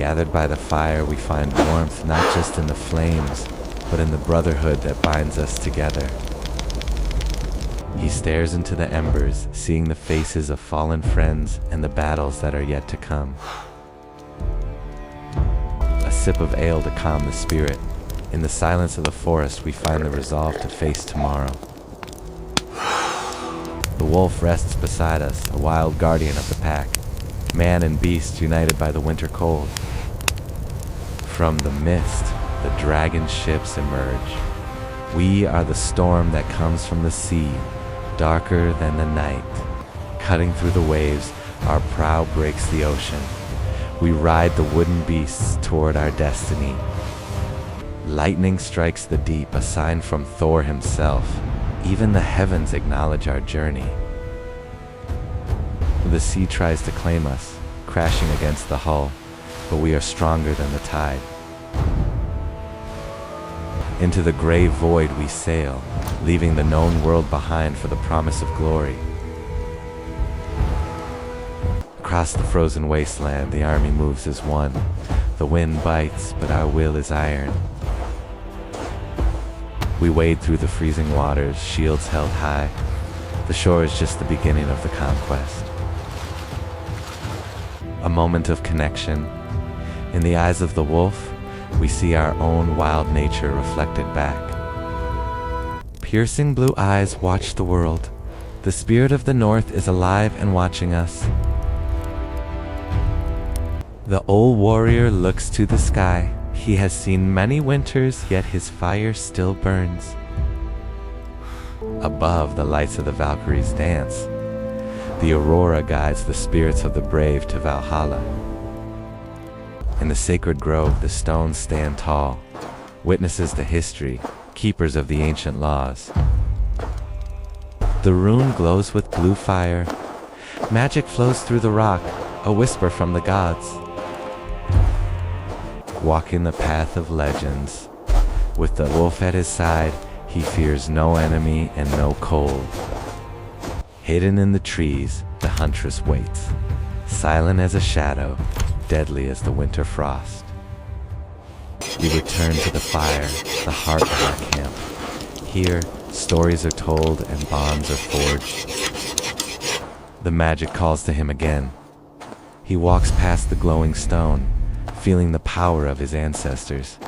Gathered by the fire, we find warmth not just in the flames, but in the brotherhood that binds us together. He stares into the embers, seeing the faces of fallen friends and the battles that are yet to come. A sip of ale to calm the spirit. In the silence of the forest, we find the resolve to face tomorrow. The wolf rests beside us, a wild guardian of the pack. Man and beast united by the winter cold. From the mist, the dragon ships emerge. We are the storm that comes from the sea, darker than the night. Cutting through the waves, our prow breaks the ocean. We ride the wooden beasts toward our destiny. Lightning strikes the deep, a sign from Thor himself. Even the heavens acknowledge our journey. The sea tries to claim us, crashing against the hull, but we are stronger than the tide. Into the gray void we sail, leaving the known world behind for the promise of glory. Across the frozen wasteland, the army moves as one. The wind bites, but our will is iron. We wade through the freezing waters, shields held high. The shore is just the beginning of the conquest. A moment of connection. In the eyes of the wolf, we see our own wild nature reflected back. Piercing blue eyes watch the world. The spirit of the North is alive and watching us. The old warrior looks to the sky. He has seen many winters, yet his fire still burns. Above, the lights of the Valkyries dance. The aurora guides the spirits of the brave to Valhalla. In the sacred grove, the stones stand tall, witnesses to history, keepers of the ancient laws. The rune glows with blue fire. Magic flows through the rock, a whisper from the gods. Walking the path of legends. With the wolf at his side, he fears no enemy and no cold. Hidden in the trees, the huntress waits, silent as a shadow, deadly as the winter frost. We return to the fire, the heart of our camp. Here, stories are told and bonds are forged. The magic calls to him again. He walks past the glowing stone, feeling the power of his ancestors.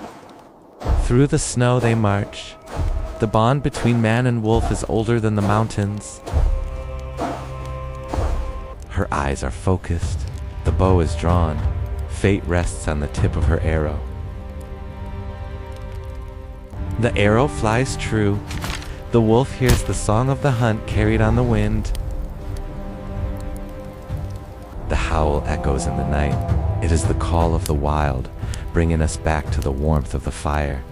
Through the snow they march. The bond between man and wolf is older than the mountains. Her eyes are focused. The bow is drawn. Fate rests on the tip of her arrow. The arrow flies true. The wolf hears the song of the hunt carried on the wind. The howl echoes in the night. It is the call of the wild, bringing us back to the warmth of the fire.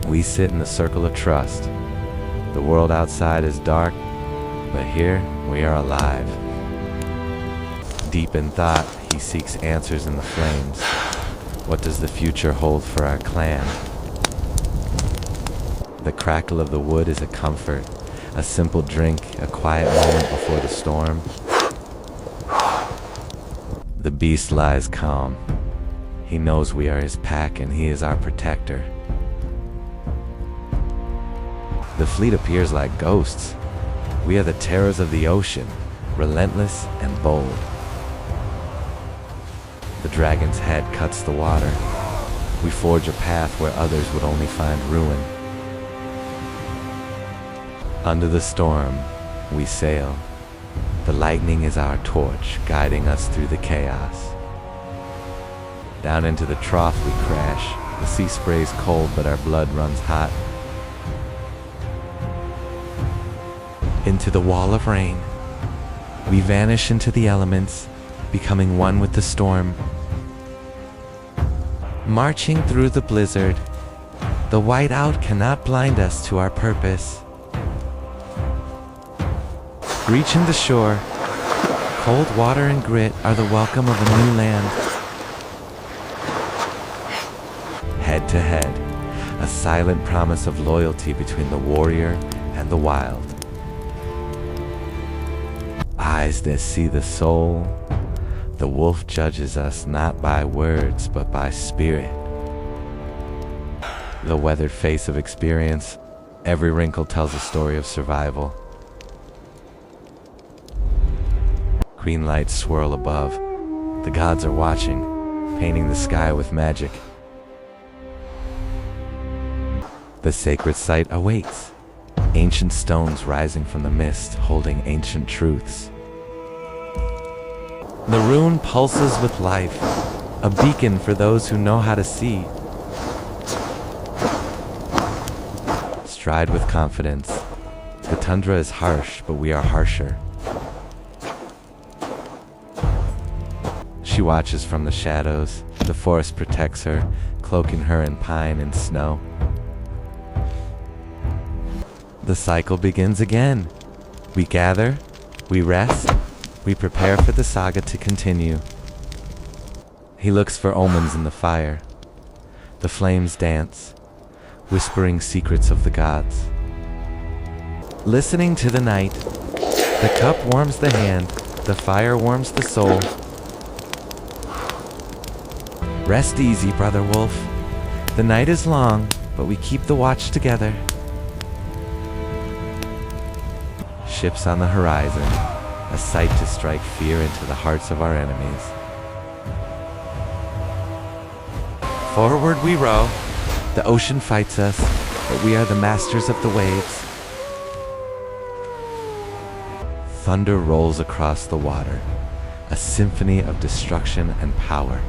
We sit in the circle of trust. The world outside is dark, but here we are alive. Deep in thought, he seeks answers in the flames. What does the future hold for our clan? The crackle of the wood is a comfort, a simple drink, a quiet moment before the storm. The beast lies calm. He knows we are his pack and he is our protector. The fleet appears like ghosts. We are the terrors of the ocean, relentless and bold. The dragon's head cuts the water. We forge a path where others would only find ruin. Under the storm, we sail. The lightning is our torch, guiding us through the chaos. Down into the trough we crash. The sea sprays cold, but our blood runs hot. Into the wall of rain. We vanish into the elements, becoming one with the storm. Marching through the blizzard, the whiteout cannot blind us to our purpose. Reaching the shore, cold water and grit are the welcome of a new land. Head to head, a silent promise of loyalty between the warrior and the wild. Eyes that see the soul, The wolf judges us not by words, but by spirit. The weathered face of experience, every wrinkle tells a story of survival. Green lights swirl above. The gods are watching, painting the sky with magic. The sacred site awaits, ancient stones rising from the mist, holding ancient truths. The rune pulses with life, a beacon for those who know how to see. Stride with confidence. The tundra is harsh, but we are harsher. She watches from the shadows. The forest protects her, cloaking her in pine and snow. The cycle begins again. We gather, we rest, we prepare for the saga to continue. He looks for omens in the fire. The flames dance, whispering secrets of the gods. Listening to the night, the cup warms the hand, the fire warms the soul. Rest easy, brother wolf. The night is long, but we keep the watch together. Ships on the horizon, a sight to strike fear into the hearts of our enemies. Forward we row. The ocean fights us, but we are the masters of the waves. Thunder rolls across the water, a symphony of destruction and power.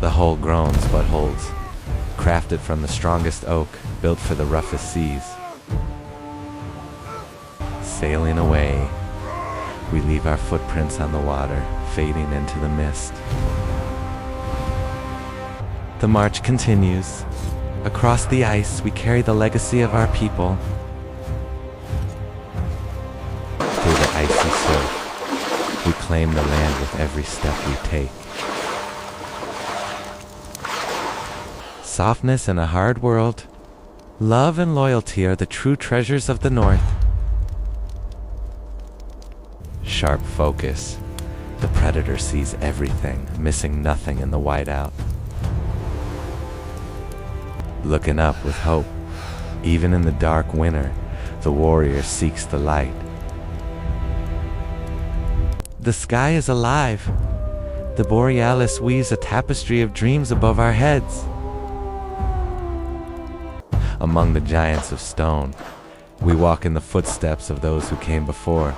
The hull groans but holds, crafted from the strongest oak, built for the roughest seas. Sailing away, we leave our footprints on the water, fading into the mist. The march continues. Across the ice, we carry the legacy of our people. Through the icy surf, we claim the land with every step we take. Softness in a hard world, love and loyalty are the true treasures of the North. Sharp focus. The predator sees everything, missing nothing in the whiteout. Looking up with hope. Even in the dark winter, the warrior seeks the light. The sky is alive. The borealis weaves a tapestry of dreams above our heads. Among the giants of stone, we walk in the footsteps of those who came before.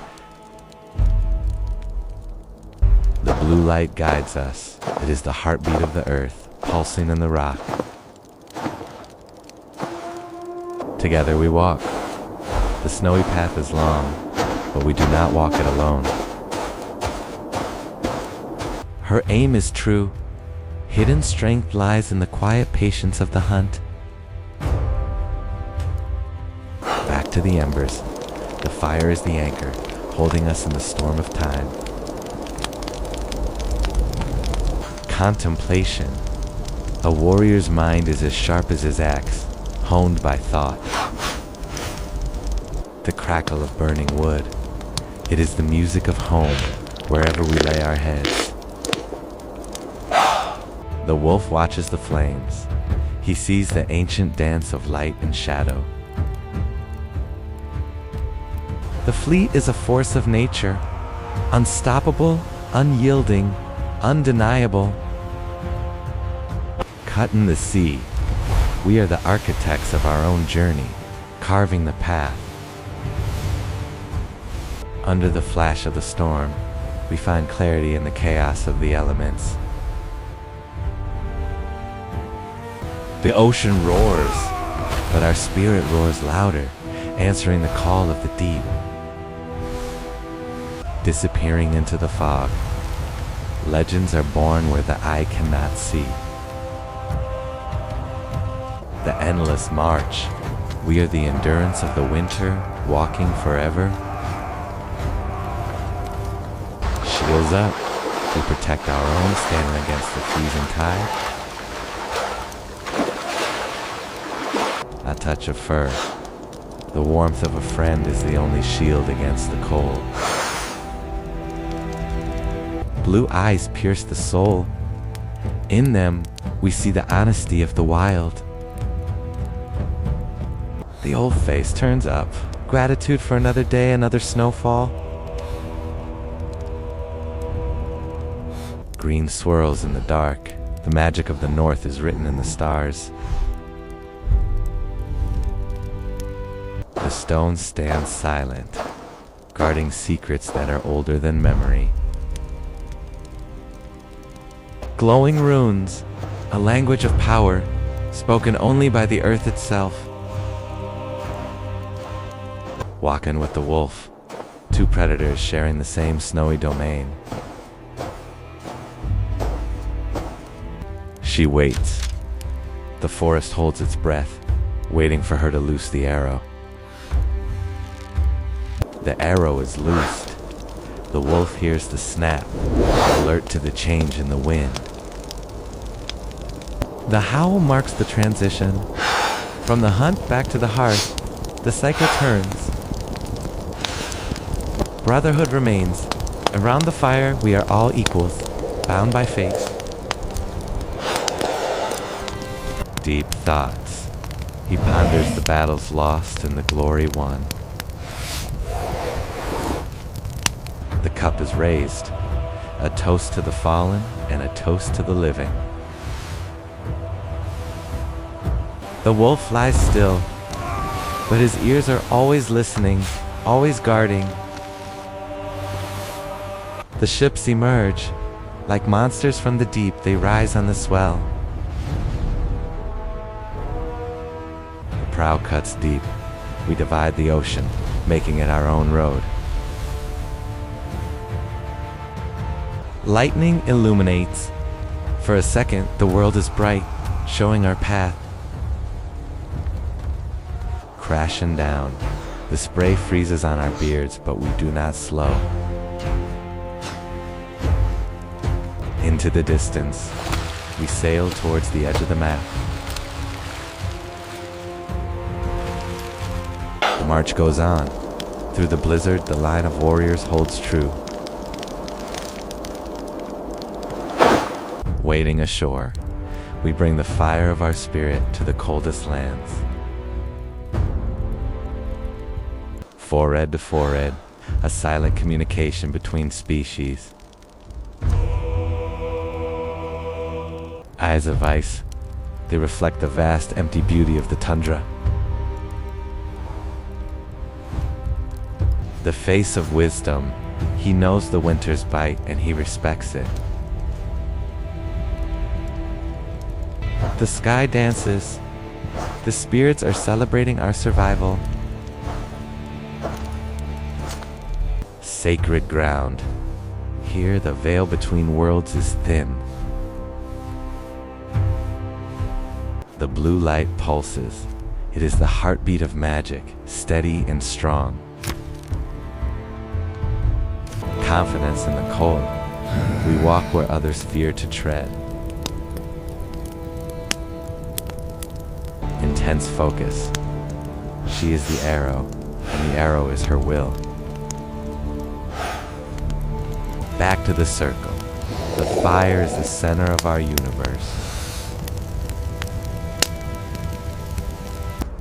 The blue light guides us. It is the heartbeat of the earth, pulsing in the rock. Together we walk. The snowy path is long, but we do not walk it alone. Her aim is true. Hidden strength lies in the quiet patience of the hunt. Back to the embers. The fire is the anchor, holding us in the storm of time. Contemplation. A warrior's mind is as sharp as his axe, honed by thought. The crackle of burning wood. It is the music of home, wherever we lay our heads. The wolf watches the flames. He sees the ancient dance of light and shadow. The fleet is a force of nature, unstoppable, unyielding, undeniable. Cut in the sea, we are the architects of our own journey, carving the path. Under the flash of the storm, we find clarity in the chaos of the elements. The ocean roars, but our spirit roars louder, answering the call of the deep. Disappearing into the fog, legends are born where the eye cannot see. The endless march, we are the endurance of the winter, walking forever. Shields up, we protect our own, standing against the freezing tide. A touch of fur, the warmth of a friend is the only shield against the cold. Blue eyes pierce the soul. In them, we see the honesty of the wild. The old face turns up. Gratitude for another day, another snowfall. Green swirls in the dark. The magic of the north is written in the stars. The stone stands silent, guarding secrets that are older than memory. Glowing runes, a language of power, spoken only by the earth itself. Walking with the wolf, two predators sharing the same snowy domain. She waits. The forest holds its breath, waiting for her to loose the arrow. The arrow is loosed. The wolf hears the snap, alert to the change in the wind. The howl marks the transition. From the hunt back to the hearth, the cycle turns. Brotherhood remains. Around the fire, we are all equals, bound by fate. Deep thoughts. He ponders the battles lost and the glory won. The cup is raised, a toast to the fallen and a toast to the living. The wolf lies still, but his ears are always listening, always guarding. The ships emerge. Like monsters from the deep, they rise on the swell. The prow cuts deep. We divide the ocean, making it our own road. Lightning illuminates. For a second, the world is bright, showing our path. Crashing down. The spray freezes on our beards, but we do not slow. Into the distance, we sail towards the edge of the map. The march goes on. Through the blizzard, the line of warriors holds true. Waiting ashore, we bring the fire of our spirit to the coldest lands. Forehead to forehead, a silent communication between species. Eyes of ice, they reflect the vast empty beauty of the tundra. The face of wisdom, he knows the winter's bite and he respects it. The sky dances, the spirits are celebrating our survival. Sacred ground, here the veil between worlds is thin. The blue light pulses. It is the heartbeat of magic, steady and strong. Confidence in the cold. We walk where others fear to tread. Intense focus. She is the arrow, and the arrow is her will. Back to the circle. The fire is the center of our universe.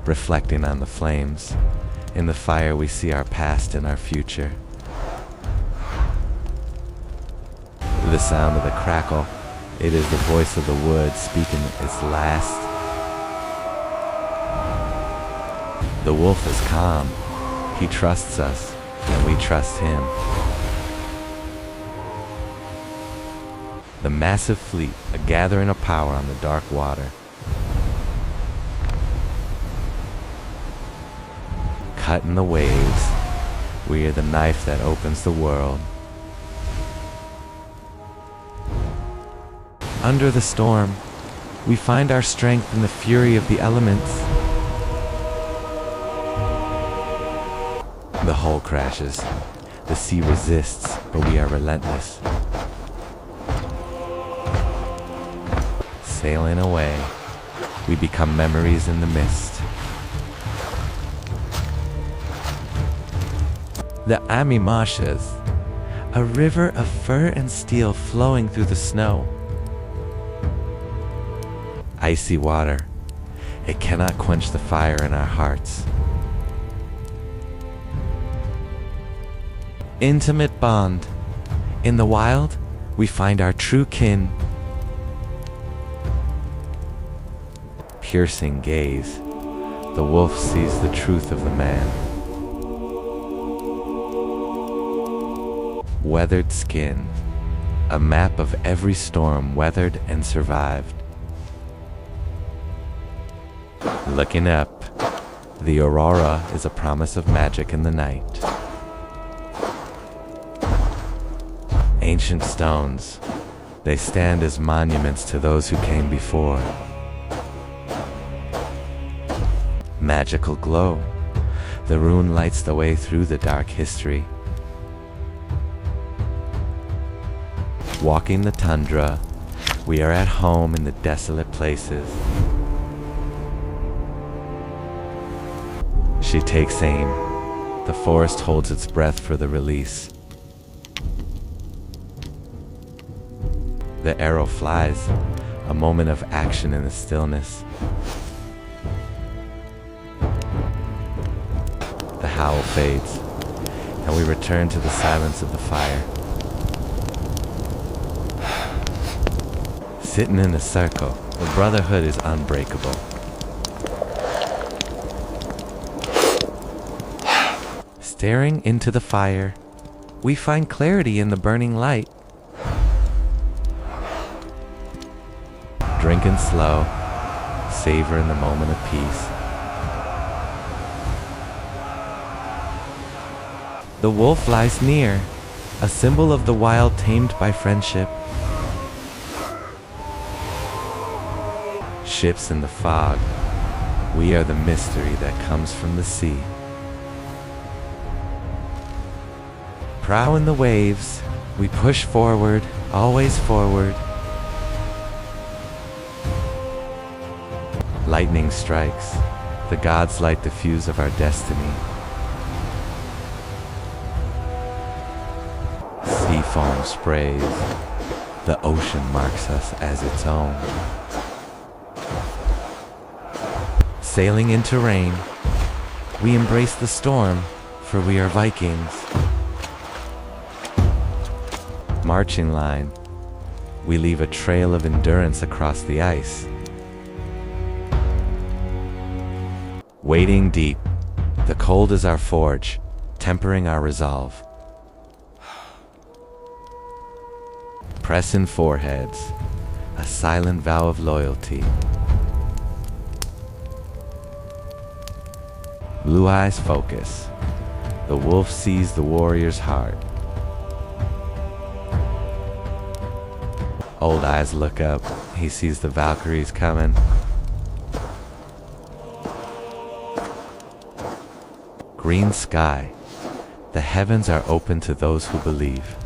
Reflecting on the flames. In the fire we see our past and our future. The sound of the crackle. It is the voice of the wood speaking its last. The wolf is calm. He trusts us, and we trust him. The massive fleet, a gathering of power on the dark water. Cut in the waves, we are the knife that opens the world. Under the storm, we find our strength in the fury of the elements. The hull crashes. The sea resists, but we are relentless. Sailing away, we become memories in the mist. The Ami Marshes, a river of fur and steel flowing through the snow. Icy water, it cannot quench the fire in our hearts. Intimate bond. In the wild, we find our true kin. Piercing gaze. The wolf sees the truth of the man. Weathered skin. A map of every storm weathered and survived. Looking up. The aurora is a promise of magic in the night. Ancient stones. They stand as monuments to those who came before. Magical glow. The rune lights the way through the dark history. Walking the tundra, we are at home in the desolate places. She takes aim. The forest holds its breath for the release. The arrow flies, a moment of action in the stillness. The howl fades, and we return to the silence of the fire. Sitting in a circle, the brotherhood is unbreakable. Staring into the fire, we find clarity in the burning light. Drinking slow, savoring the moment of peace. The wolf lies near, a symbol of the wild tamed by friendship. Ships in the fog, we are the mystery that comes from the sea. Prow in the waves, we push forward, always forward. Lightning strikes, the gods light the fuse of our destiny. Sea foam sprays, the ocean marks us as its own. Sailing into rain, we embrace the storm, for we are Vikings. Marching line, we leave a trail of endurance across the ice. Wading deep, the cold is our forge, tempering our resolve. Pressing foreheads, a silent vow of loyalty. Blue eyes focus, the wolf sees the warrior's heart. Old eyes look up, he sees the Valkyries coming. Green sky, the heavens are open to those who believe.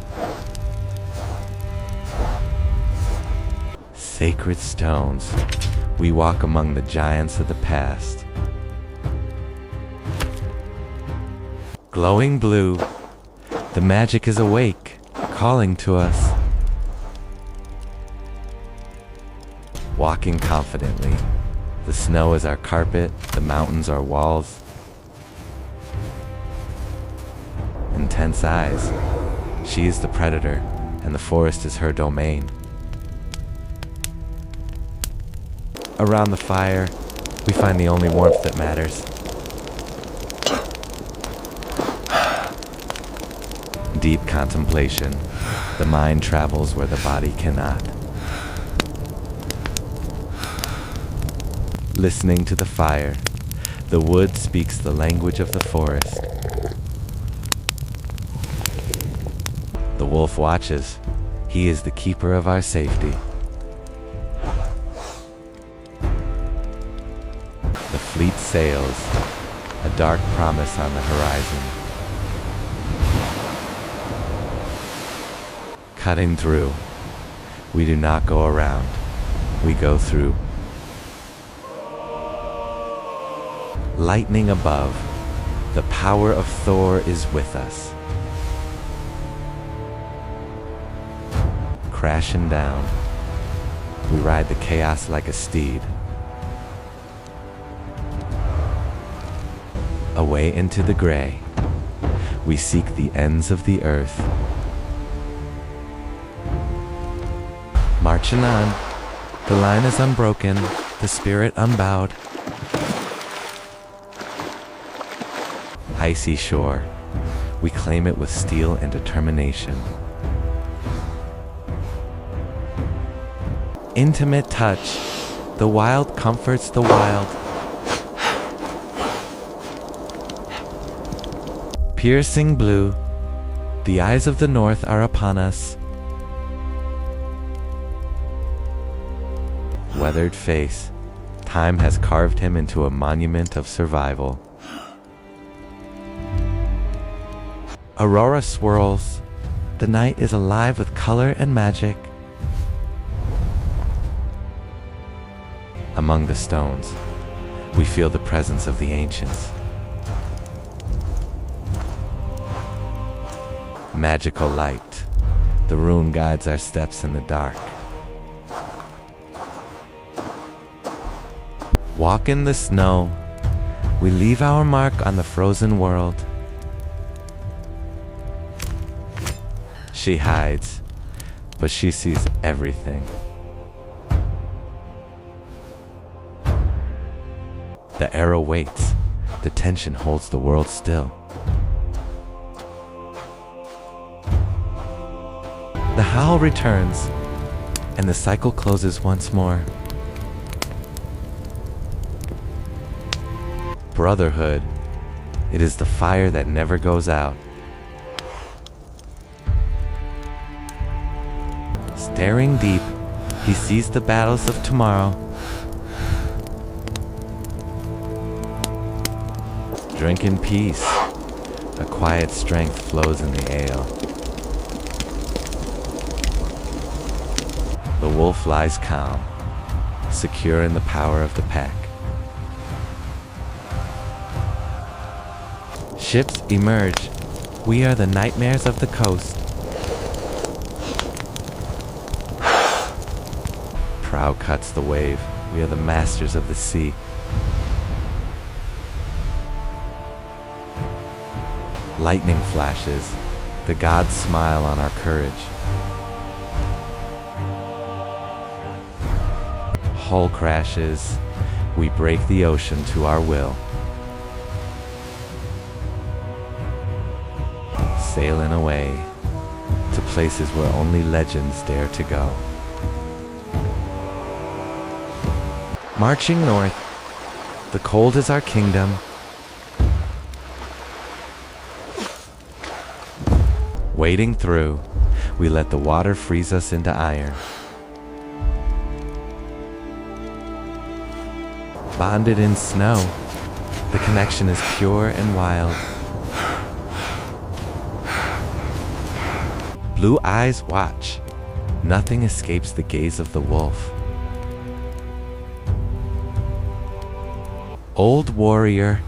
Sacred stones, we walk among the giants of the past. Glowing blue, the magic is awake, calling to us. Walking confidently, the snow is our carpet, the mountains are walls. Intense eyes, she is the predator, and the forest is her domain. Around the fire, we find the only warmth that matters. Deep contemplation, the mind travels where the body cannot. Listening to the fire, the wood speaks the language of the forest. The wolf watches, he is the keeper of our safety. The fleet sails, a dark promise on the horizon. Cutting through, we do not go around, we go through. Lightning above, the power of Thor is with us. crashing down. We ride the chaos like a steed. Away into the gray, we seek the ends of the earth. Marching on, the line is unbroken, the spirit unbowed. Icy shore, we claim it with steel and determination. Intimate touch, the wild comforts the wild. Piercing blue, the eyes of the north are upon us. Weathered face, time has carved him into a monument of survival. Aurora swirls, the night is alive with color and magic. Among the stones, we feel the presence of the ancients. Magical light, the rune guides our steps in the dark. Walk in the snow, we leave our mark on the frozen world. She hides, but she sees everything. The arrow waits, the tension holds the world still. The howl returns, and the cycle closes once more. Brotherhood, it is the fire that never goes out. Staring deep, he sees the battles of tomorrow. Drink in peace, a quiet strength flows in the ale. The wolf lies calm, secure in the power of the pack. Ships emerge, we are the nightmares of the coast. Prow cuts the wave, we are the masters of the sea. Lightning flashes, the gods smile on our courage. Hull crashes, we break the ocean to our will. Sailing away to places where only legends dare to go. Marching north, the cold is our kingdom. Wading through, we let the water freeze us into iron. Bonded in snow, the connection is pure and wild. Blue eyes watch, nothing escapes the gaze of the wolf. Old warrior,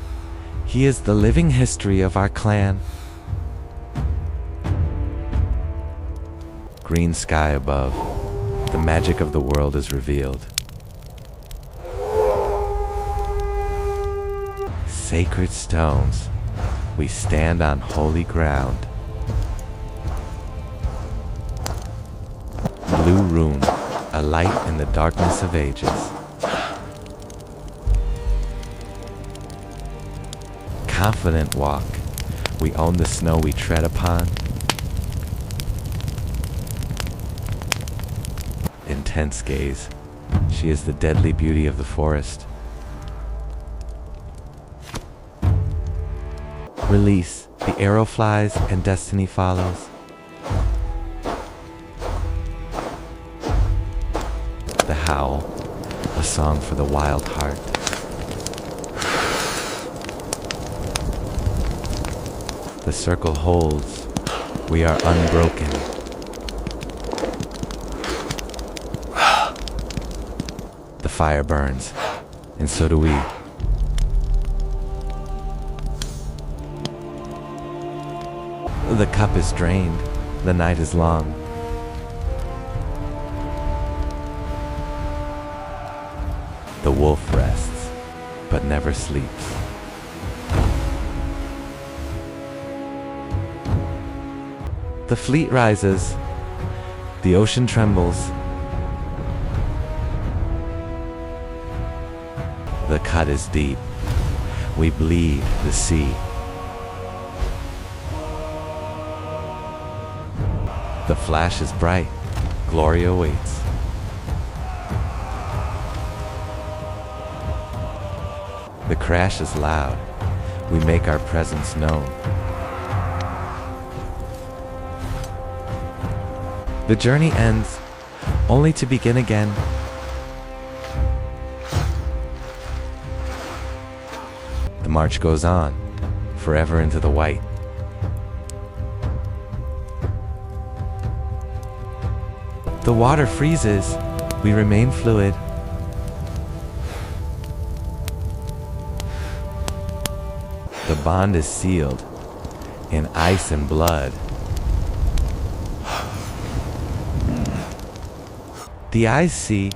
he is the living history of our clan. Green sky above, the magic of the world is revealed. Sacred stones, we stand on holy ground. Blue rune, a light in the darkness of ages. Confident walk, we own the snow we tread upon. Intense gaze, she is the deadly beauty of the forest. Release, the arrow flies and destiny follows. The howl, a song for the wild heart. The circle holds, we are unbroken. The fire burns, and so do we. The cup is drained, the night is long. The wolf rests, but never sleeps. The fleet rises, the ocean trembles. The cut is deep, we bleed the sea. The flash is bright, glory awaits. The crash is loud, we make our presence known. The journey ends, only to begin again. The march goes on, forever into the white. The water freezes, we remain fluid. The bond is sealed in ice and blood. The eyes see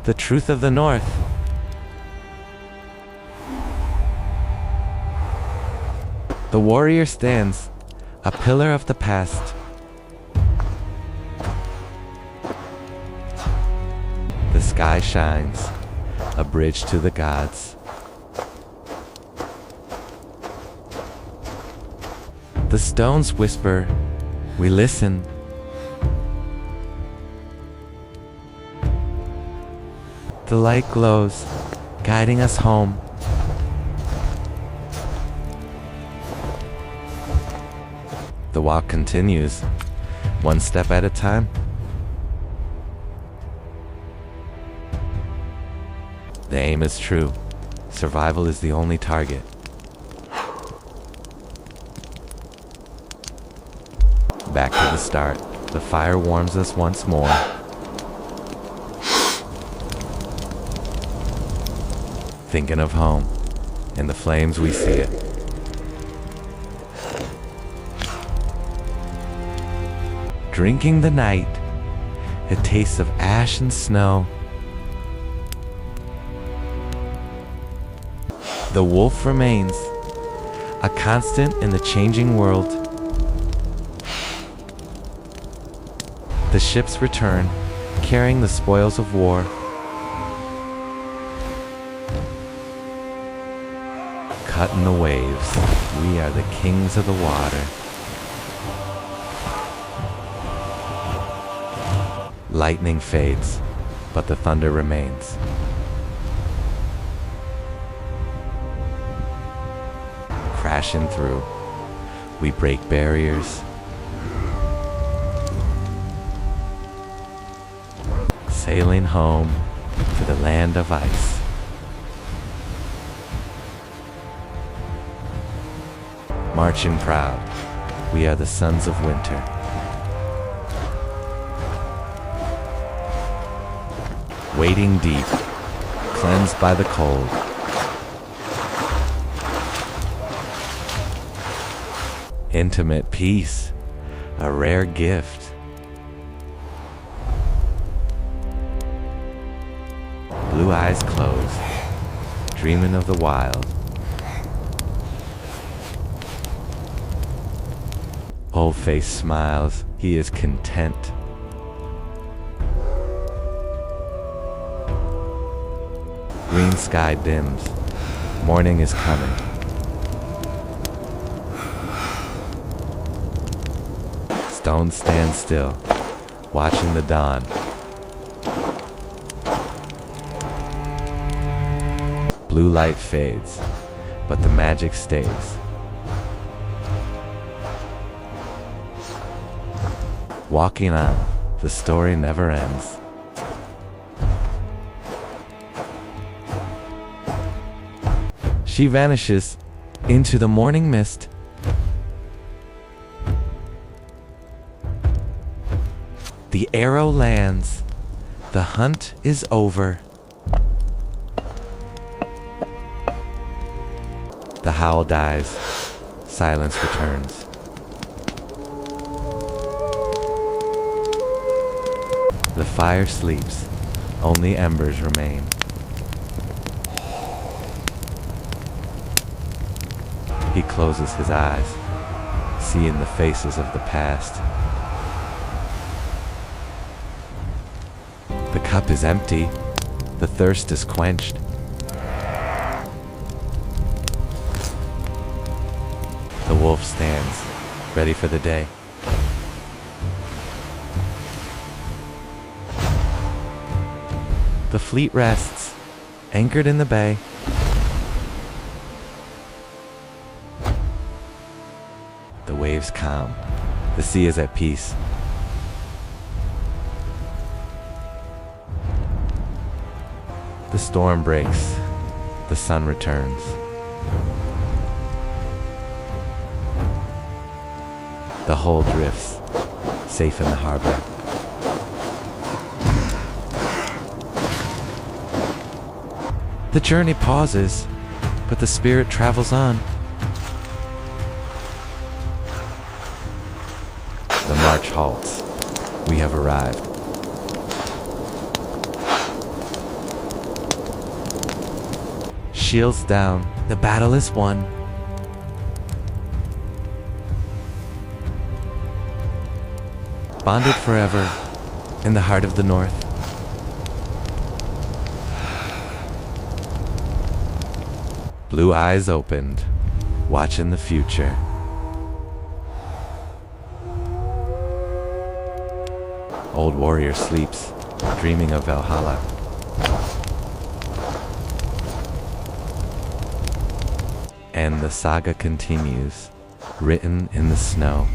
the truth of the North. The warrior stands, a pillar of the past. The sky shines, a bridge to the gods. The stones whisper, we listen. The light glows, guiding us home. The walk continues, one step at a time. The aim is true. Survival is the only target. Back to the start. The fire warms us once more. Thinking of home. In the flames we see it. Drinking the night. A taste of ash and snow. The wolf remains, a constant in the changing world. The ships return, carrying the spoils of war. Cut in the waves, we are the kings of the water. Lightning fades, but the thunder remains. Crashing through, we break barriers. Sailing home to the land of ice. Marching proud, we are the sons of winter. Wading deep, cleansed by the cold. Intimate peace, a rare gift. Blue eyes closed, dreaming of the wild. Old face smiles, he is content. Green sky dims, morning is coming. Stones stand still, watching the dawn. Blue light fades, but the magic stays. Walking on, the story never ends. She vanishes into the morning mist. The arrow lands. The hunt is over. The howl dies. Silence returns. The fire sleeps. Only embers remain. He closes his eyes, seeing the faces of the past. The cup is empty. The thirst is quenched. The wolf stands, ready for the day. The fleet rests, anchored in the bay. The waves calm. The sea is at peace. The storm breaks. The sun returns. The hull drifts, safe in the harbor. The journey pauses, but the spirit travels on. The march halts. We have arrived. Shields down. The battle is won. Bonded forever in the heart of the North. Blue eyes opened, watching the future. Old warrior sleeps, dreaming of Valhalla. And the saga continues, written in the snow.